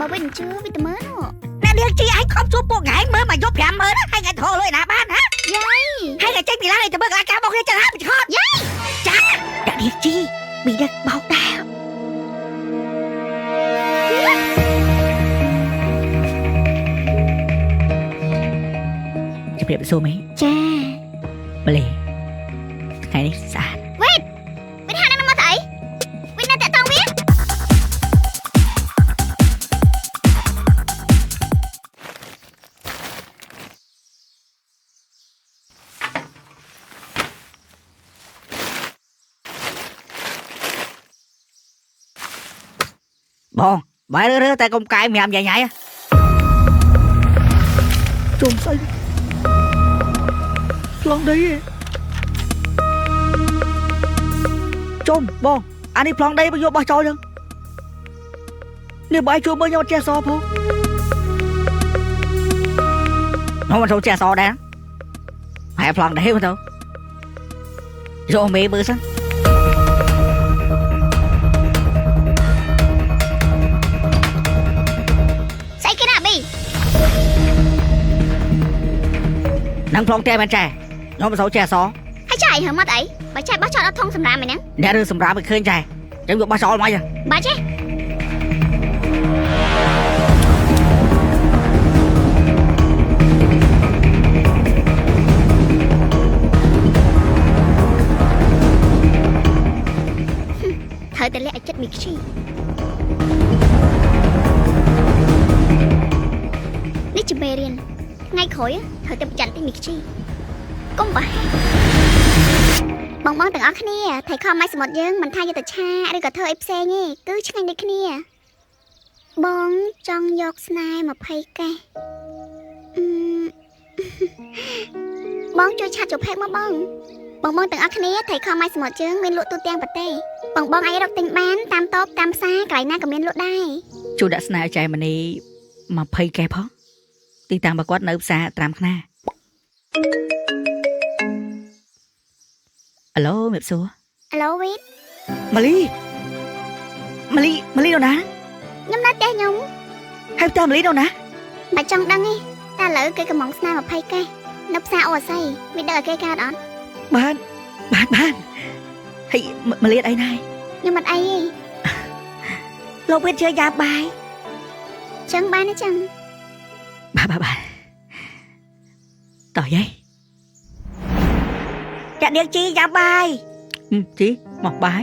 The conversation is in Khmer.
បើវិញជឿវីតាមើលអ្នកនាងជីឲ្យខំជួបពួកថ្ងៃមើលមកយក50000ណាហើយថ្ងៃធរលុយណាបានហ៎យាយហើយថ្ងៃចេញពីឡានទៅមើលកន្លះការមកគ្នាចឹងហ่าបញ្ឆោតយាយចាអ្នកនាងជីមានដឹកបោកដែរជម្រាបសួរមីចាម្លេះថ្ងៃនេះស្អាតវីតថានឹងមកស្អីវីតនៅតែតងវាបងបើរើតែកុំកាយញ៉ាំញ៉ៃជុំស្អីប្លង់ដីជុំបងអានេះប្លង់ដីបើយកបោះចោលចឹងនេះបើឲ្យជួយមើលខ្ញុំអត់ចេះសផងខ្ញុំមិនចូលចេះសដែរហើយប្លង់ដីមកទៅយកមេមើលសិននឹងប្លង់តែមែនចាខ្ញុំមិនសូវចេះអសហើយចាយហើមកអីបើចាយបោះចោលអត់ធំសម្រាប់ឯហ្នឹងអ្នករឿងសម្រាប់មិនឃើញចាចឹងយកបោះចោលមកចឹងបាទចេះត្រូវតែលាក់ឲ្យចិត្តមីខ្ជិនេះជាមេរៀនថ្ងៃក្រោយត្រូវតែប្រចាំទីមីខ្ជិកុំប្រហែលបងទាំងអស់គ្នាថៃខំម៉ៃសមុទ្រយើងមិនថាយកតែឆាឬក៏ធ្វើអីផ្សេងទេគឺឆ្ងាញ់ដូចគ្នាបងចង់យកស្នេហ៍20កេះបងជួយឆាត់ជុំផេកមកបងទាំងអស់គ្នាថៃខំម៉ៃសមុទ្រយើងមានលក់ទូទាំងប្រទេសបងអាចរកទិញបានតាមតូបតាមផ្សារកន្លែងណាក៏មានលក់ដែរជួយដាក់ស្នេហ៍ចែមនី20កេះផងទីតាំងរបស់គាត់នៅផ្សារត្រាំខ្នាអាឡូមេបសួរអាឡូវីតម៉ាលីនៅណាខ្ញុំនៅផ្ទះខ្ញុំហើយផ្ទះម៉ាលីនៅណាបើចង់ដឹងទេតែឥឡូវគេកំងស្នេហ៍20កេះនៅផ្សារអូអាស័យមានដឹងឲ្យគេកើតអត់បានហើយម៉ាលីអត់អីណាខ្ញុំអត់អីទេលោកវិទ្យាយ៉ាបាយចឹងបានទេចឹងបាទតោះយាយចាក់នាងជីយ៉ាបាយជីមកបាយ